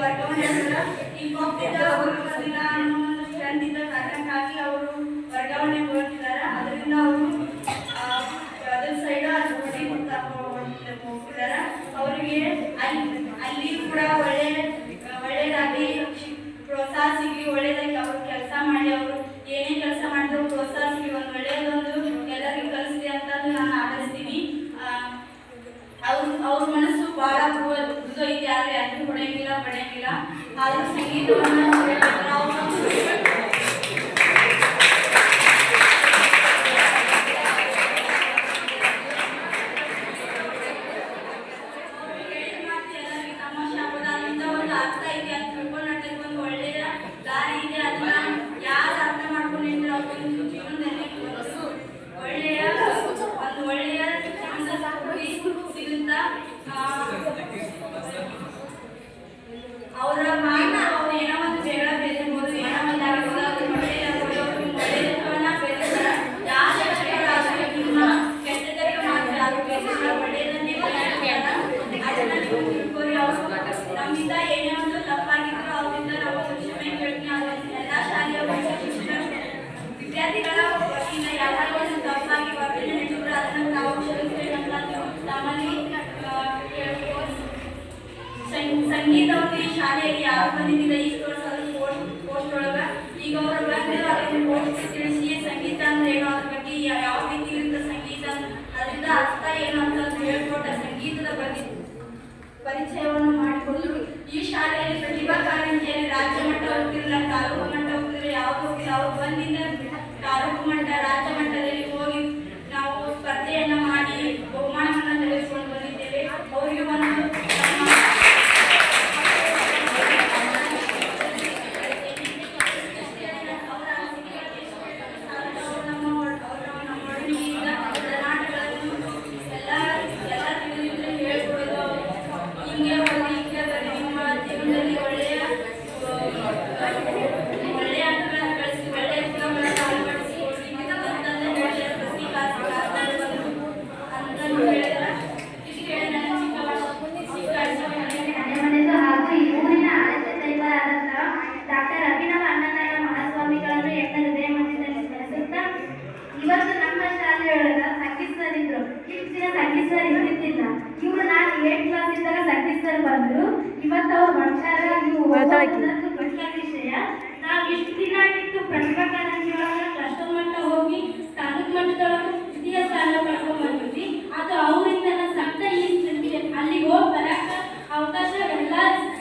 ವರ್ಗಾವಣೆ ಈಗ ಹೋಗ್ತಿದ್ದ ಅವರು ಬರೋದಿಲ್ಲ ಅನ್ನೋ ಖಂಡಿತ ಕಾರಣಕ್ಕಾಗಿ ಅವರು ವರ್ಗಾವಣೆ ಹೋಗ್ತಿದ್ದಾರೆ. ಅದರಿಂದ ಅವರು ಅದರ ಸೈಡ್ ಹೋಗ್ತಿದ್ದಾರೆ. ಅವರಿಗೆ ಅಲ್ಲಿ ಕೂಡ ಒಳ್ಳೆಯದಾಗಿ ಪ್ರೋತ್ಸಾಹ ಸಿಗಲಿ, ಒಳ್ಳೆಯದಾಗಿ ಅವರು ಕೆಲಸ ಮಾಡಿ, ಅವರು ಏನೇ ಕೆಲಸ ಮಾಡಿದ್ರು ಪ್ರೋತ್ಸಾಹ ಸಿಗಲಿ, ಒಂದು ಒಳ್ಳೆಯದೊಂದು ಎಲ್ಲರಿಗೂ ಕಲಿಸ್ಲಿ ಅಂತ ನಾನು ಆದರಿಸ್ತೀನಿ. ಅವ್ರ ಮನಸ್ಸು ಬಹಳ ಮೃದು ಐತಿ, ಆದರೆ ಯಾರಿಗೂ ಹೊಡೆಯಂಗಿಲ್ಲ ಪಡೆಯಂಗಿಲ್ಲ. ಆದ್ರೆ ಸಂಗೀತವನ್ನು ಅವರ ಮಾನ ಅವ್ರು ಏನೋ ಒಂದು ಜಗಳ ಬೆಳೆದಿರ್ಬೋದು, ಏನೋ ಒಂದು ಆಗಿರ್ಬೋದು, ಅವ್ರ ಒಳ್ಳೆಯದನ್ನ ಬೆಳೆಸ್ತಾರೆ. ಯಾರು ನಿಮ್ಮ ಕೆಟ್ಟದಕ್ಕೆ ಮಾತ್ರ ಯಾರು ಬೆಳೆಸಿಲ್ಲ, ಒಳ್ಳೆಯದನ್ನೇ ಅದನ್ನ ನೀವು ತಿಳ್ಕೊರಿ. ಅವರು ನಮ್ಮಿಂದ ಏನೇ ಒಂದು ತಪ್ಪಾಗಿದ್ರು ಅವರಿಂದ ನಾವು ಕ್ಷಮೆ ಕೇಳ್ತೀನಿ. ಎಲ್ಲ ಶಾಲೆಯ ವಿದ್ಯಾರ್ಥಿಗಳ ವತಿಯಿಂದ ಯಾವಾಗ ಒಂದು ತಪ್ಪಾಗಿ ವರ್ತನೆ ನಡೆಸಿದ್ರು ಅದನ್ನು ನಾವು ಕ್ಷಮಿಸ್ತೇವೆ ಅಂತ ನಮ್ಮಲ್ಲಿ ಸಂಗೀತವನ್ನು ಈ ಶಾಲೆಯಲ್ಲಿ ಯಾರು ಬಂದಿದ್ದಿಲ್ಲ. ಈ ಪೋಸ್ಟ್ ಒಳಗ ಈಗ ಅವರು ಬಂದಿರೋ ಅದನ್ನು ಪೋಸ್ಟ್ ತಿಳಿಸಿ ಸಂಗೀತ ಅಂದ್ರೆ ಏನೋ, ಅದ್ರ ಬಗ್ಗೆ ಯಾವ ರೀತಿ ಇರುತ್ತೆ ಸಂಗೀತ, ಅದರಿಂದ ಅರ್ಥ ಏನು ಅಂತ ಹೇಳ್ಕೊಟ್ಟ ಸಂಗೀತದ ಬಗ್ಗೆ ಪರಿಚಯವನ್ನು ಮಾಡಿಕೊಂಡು ಈ ಶಾಲೆಯಲ್ಲಿ ಪ್ರತಿಭಾ ಕಾರಂಜಿಯಲ್ಲಿ ರಾಜ್ಯ ಮಟ್ಟ ಹೋಗ್ತಿರಲಿಲ್ಲ, ತಾಲೂಕು ಮಟ್ಟ ಹೋಗ್ತಿರಲಿಲ್ಲ, ಯಾವ್ದು ಹೋಗಿಲ್ಲ. ಅವ್ರು ಬಂದಿದ್ದ ತಾಲೂಕು ಮಟ್ಟ ರಾಜ್ಯ ಮಟ್ಟದಲ್ಲಿ ಹೋಗಿ ನಾವು ಸ್ಪರ್ಧೆಯನ್ನ ಮಾಡಿ ಬಹುಮಾನವನ್ನು ತೆಗೆದುಕೊಂಡು ಬಂದಿದ್ದೇವೆ. ಅವರಿಗೆ ಒಂದು ಇವತ್ತು ನಮ್ಮ ಶಾಲೆಯೊಳಗ ಸಂಗೀತ ಸರ್ ಇದ್ರು. ಇಷ್ಟಿನ ಸಂಗೀತ ಸರ್ ಇರ್ತಿದ್ದಿಲ್ಲ. ಇವ್ರು ನಾನು 8th ಕ್ಲಾಸ್ ಇದ್ದಾಗ ಸಂಗೀತ ಸರ್ ಬಂದ್ರು. ಇವತ್ತು ಅವ್ರು ಬರ್ತಾರ. ನೀವು ದೊಡ್ಡ ವಿಷಯ. ನಾವು ಇಷ್ಟು ದಿನ ಆಗಿತ್ತು ಪ್ರತಿಭಾ ಕಾರಂಜಿಯೊಳಗ ರಾಷ್ಟ್ರ ಮಟ್ಟ ಹೋಗಿ ತಾಲೂಕು ಮಟ್ಟದೊಳಗೆ ತೃತೀಯ ಸ್ಥಾನ ಪಡ್ಕೊಂಡ್ ಬಂದಿದ್ವಿ. ಅದು ಅವರಿಂದ ಸಣ್ಣ ಅಲ್ಲಿಗೆ ಹೋಗಿ ಬರಕ ಅವಕಾಶ ಎಲ್ಲ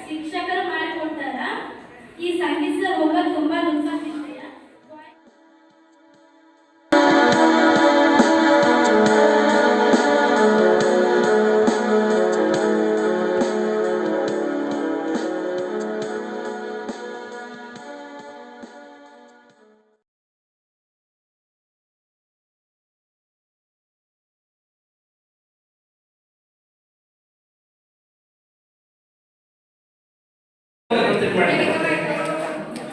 ಶಿಕ್ಷಕರು ಮಾಡಿಕೊಡ್ತಾರ. ಈ ಸಂಗೀತ ಸರ್ ಹೋಗೋದು ತುಂಬಾ ದುಃಖ ವಿಷಯ.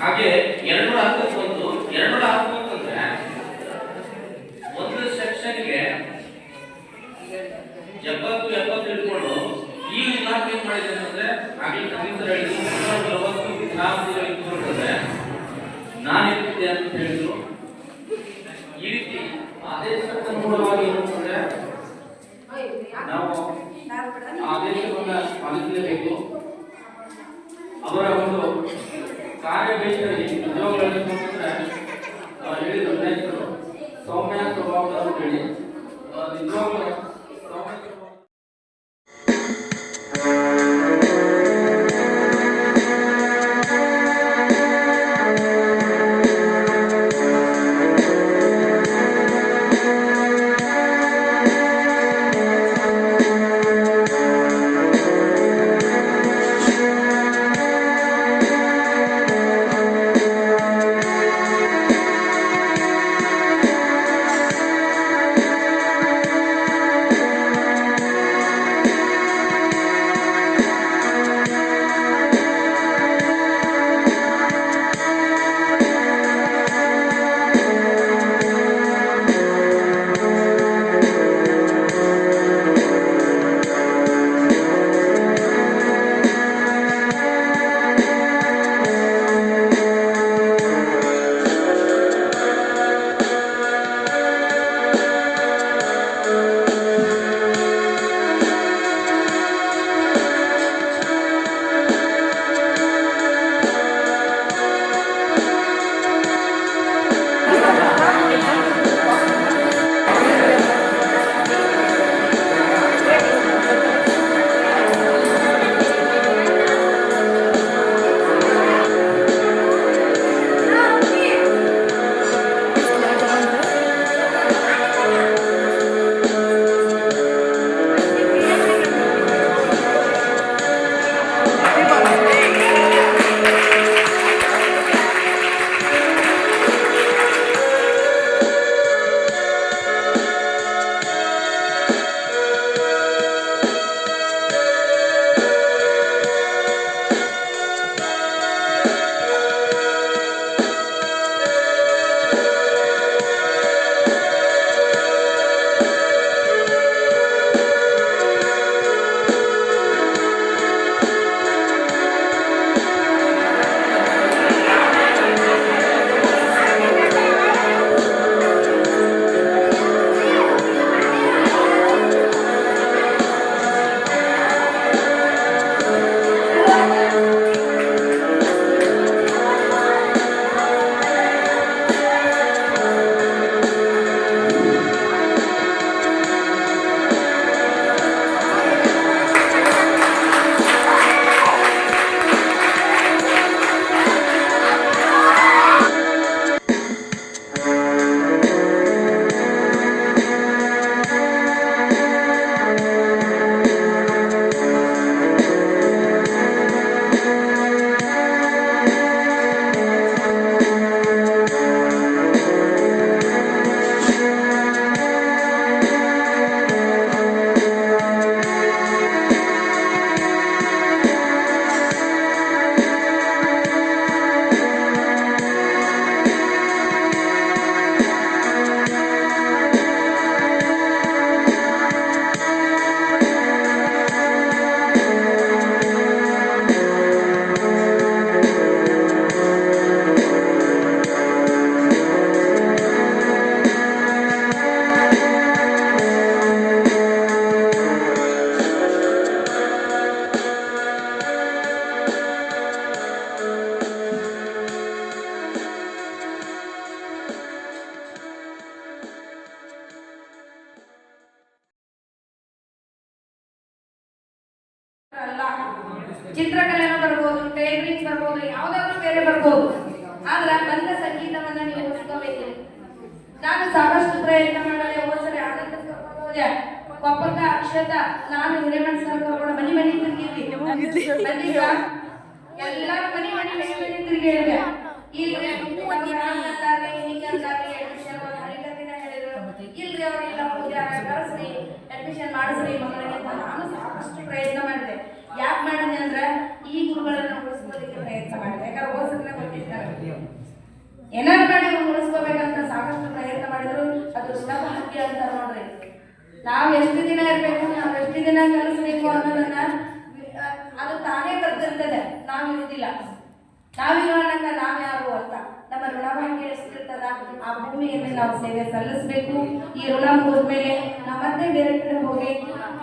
ಹಾಗೆ 210 ಬಂತು. 210 ಅಂದ್ರೆ ಒಂದು ಸೆಕ್ಷನ್ಗೆ 70 ಇಟ್ಕೊಂಡು ಈ ಇಲಾಖೆ ಏನ್ ಮಾಡಿದೆ ಅಂದ್ರೆ ಹಾಗೆ ನಾನು ಇರ್ತಿದ್ದೆ ಅಂತ ಹೇಳಿದ್ರು. ಈ ರೀತಿ ಆದೇಶದ ಮೂಲವಾಗಿ ಏನಂತಂದ್ರೆ ನಾವು ಆದೇಶವನ್ನ ಪಾಲಿಸಲೇಬೇಕು. ಅವರ ಒಂದು ಕಾರ್ಯವೈಖರಿ ಉದ್ಯೋಗಗಳಲ್ಲಿ ಹೇಳಿದ್ರು ಸೌಮ್ಯ ಸ್ವಭಾವದವರು ಹೇಳಿ ನಿಜವಾಗ್ಲೂ ಚಿತ್ರಕಲೆನೂ ಬರ್ಬೋದು, ಟೈಲರಿಂಗ್ ಬರ್ಬೋದು, ಯಾವ್ದಾದ್ರು ಬೇರೆ ಬರ್ಬೋದು. ಆದ್ರೆ ಬಂದ ಸಂಗೀತವನ್ನ ನೀವು ಉಳಿಸ್ಕೋಬೇಕು. ನಾನು ಸಾಕಷ್ಟು ಪ್ರಯತ್ನ ಮಾಡಲೆ. ಹೋದ್ಸರಿ ಆನಂದ ಹೋದೆ, ಕೊಪ್ಪದ ಅಕ್ಷತ, ನಾನು ಹಿರೇಮಠ ಸರ್ ಕರ್ಕೊಂಡು ಮನಿ ಮನಿ ತಿರುಗಿದ್ವಿ. ಬಂದಿದ್ವಾ ಎಲ್ಲರೂ ಮನಿ ಮನಿ ತಿರುಗಿದ್ವಿ. ಇಲ್ಲಿ ಹಿಂಗಂತಾರೆ ಅಡ್ಮಿಷನ್ ಹರಿಕತಿನ ಹೇಳಿದ್ರು, ಇಲ್ರಿ ಅವ್ರಿಲ್ಲ ಪೂಜಾ ಕಳಿಸ್ರಿ, ಅಡ್ಮಿಷನ್ ಮಾಡಿಸ್ರಿ ಮಕ್ಕಳಿಗೆ ಅಂತ ನಾನು ಸಾಕಷ್ಟು ಪ್ರಯತ್ನ ಮಾಡಿದೆ. ಯಾಕೆ ಮಾಡಿದೆ ಅಂದ್ರೆ ಈ ಗುರುಗಳನ್ನ ಉಳಿಸ್ಕೋದಕ್ಕೆ ಪ್ರಯತ್ನ ಮಾಡಿದೆ. ಯಾಕಂದ್ರೆ ಓದಿದ್ರೆ ಗೊತ್ತಿರ್ತಾರೆ, ಏನಾರು ಮಾಡಿ ಉಳಿಸ್ಕೋಬೇಕಂತ ಸಾಕಷ್ಟು ಪ್ರಯತ್ನ ಮಾಡಿದ್ರು. ಅದು ಭಾಗ್ಯ ಅಂತ ನೋಡ್ರಿ. ನಾವು ಎಷ್ಟು ದಿನ ಇರ್ಬೇಕು, ನಾವು ಎಷ್ಟು ದಿನ ಕಲಿಸ್ಬೇಕು ಅನ್ನೋದನ್ನ ಅದು ತಾನೇ ಬರ್ತಿರ್ತದೆ. ನಾವು ಇರುವುದಿಲ್ಲ, ನಾವಿರೋಣಕ್ಕ ನಾವ್ ಯಾರು ಅಂತ ನಮ್ಮ ಋಣಭಾಗ್ಯ ಎಷ್ಟಿರ್ತದ ಆ ಭೂಮಿಯಲ್ಲಿ ನಾವು ಸೇವೆ ಸಲ್ಲಿಸಬೇಕು. ಈ ಋಣ ಮುಗಿದ್ಮೇಲೆ ನಾವು ಮತ್ತೆ ಬೇರೆ ಕಡೆ ಹೋಗಿ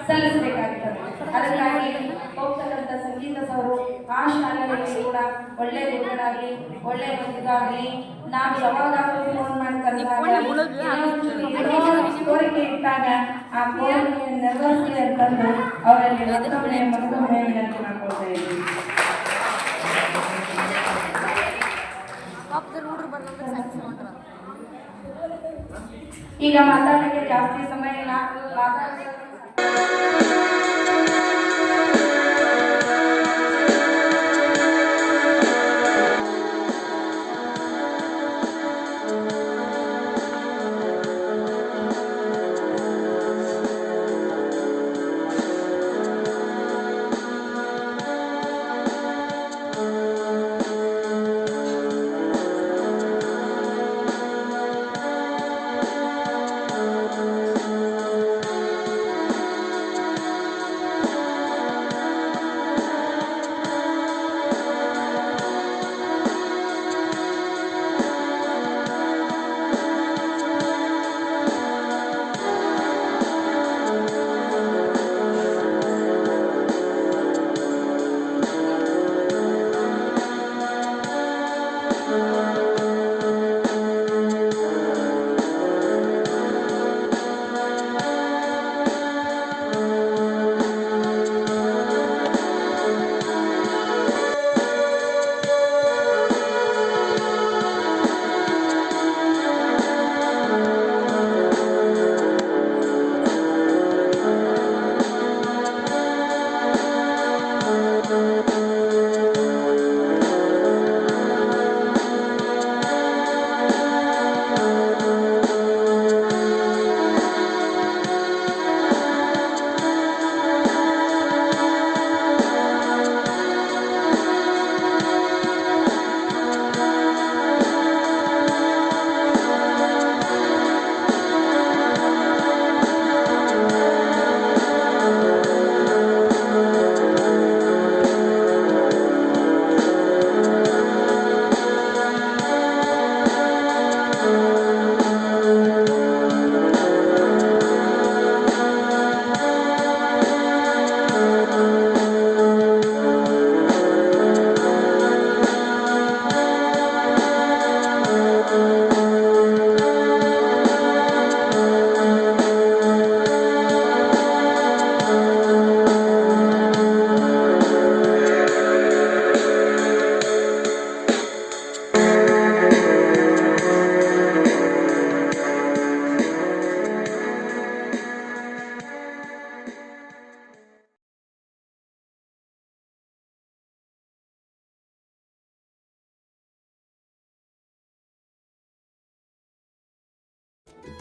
ಸಲ್ಲಿಸಬೇಕಾಗ್ತದೆ. ಅದಕ್ಕಾಗಿ ಹೋಗ್ತಕ್ಕಂಥ ಸಂಗೀತ ಸವರು ಆ ಶಾಲೆಯಲ್ಲಿ ಕೂಡ ಒಳ್ಳೆ ಗುರುಗಳಾಗಲಿ, ಒಳ್ಳೆ ಮಕ್ಕಳಾಗಲಿ. ನಾವು ಯಾವಾಗಾದ್ರೂ ಫೋನ್ ಮಾಡಿ ಕೋರಿಕೆ ಇಟ್ಟಾಗ ಆ ಕೋರಿಕೆ ನೆರವೇರಿಸಲಿ ಅಂತಂದು ಅವರಲ್ಲಿ ಮತ್ತೊಮ್ಮೆ ವಿನಂತಿ ಮಾಡ್ಕೊಳ್ತಾ ಇದ್ದೀವಿ. ಈಗ ಮಾತಾಡಲಿಕ್ಕೆ ಜಾಸ್ತಿ ಸಮಯ ಇಲ್ಲ.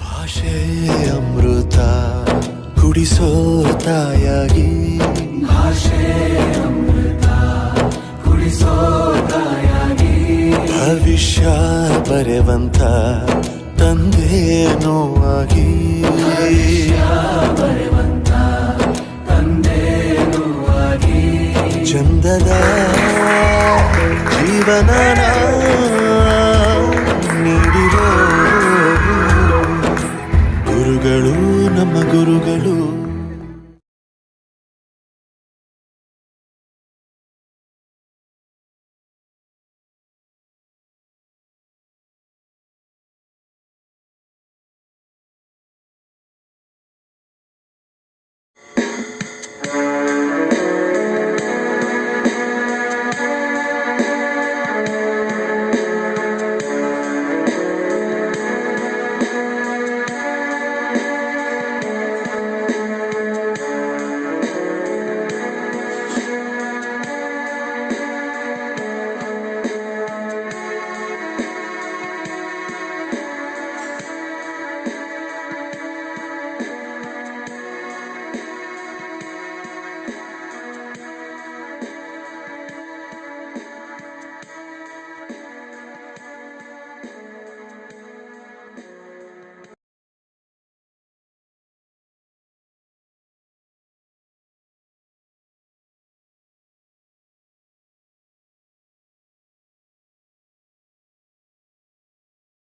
ಭಾಷೆ ಅಮೃತ ಕುಡಿಸೋ ತಾಯಾಗಿ, ಭಾಷೆ ಅಮೃತ ಕುಡಿಸೋ ತಾಯಾಗಿ, ಭವಿಷ್ಯ ಬರೆವಂತ ತಂದೆನೋ ಆಗಿ, ಬರೆವಂತ ತಂದೆನೋ ಆಗಿ, ಚಂದದ ಜೀವನ ನೀಡಿರೋ ಗುರುಗಳು ನಮ್ಮ ಗುರುಗಳು.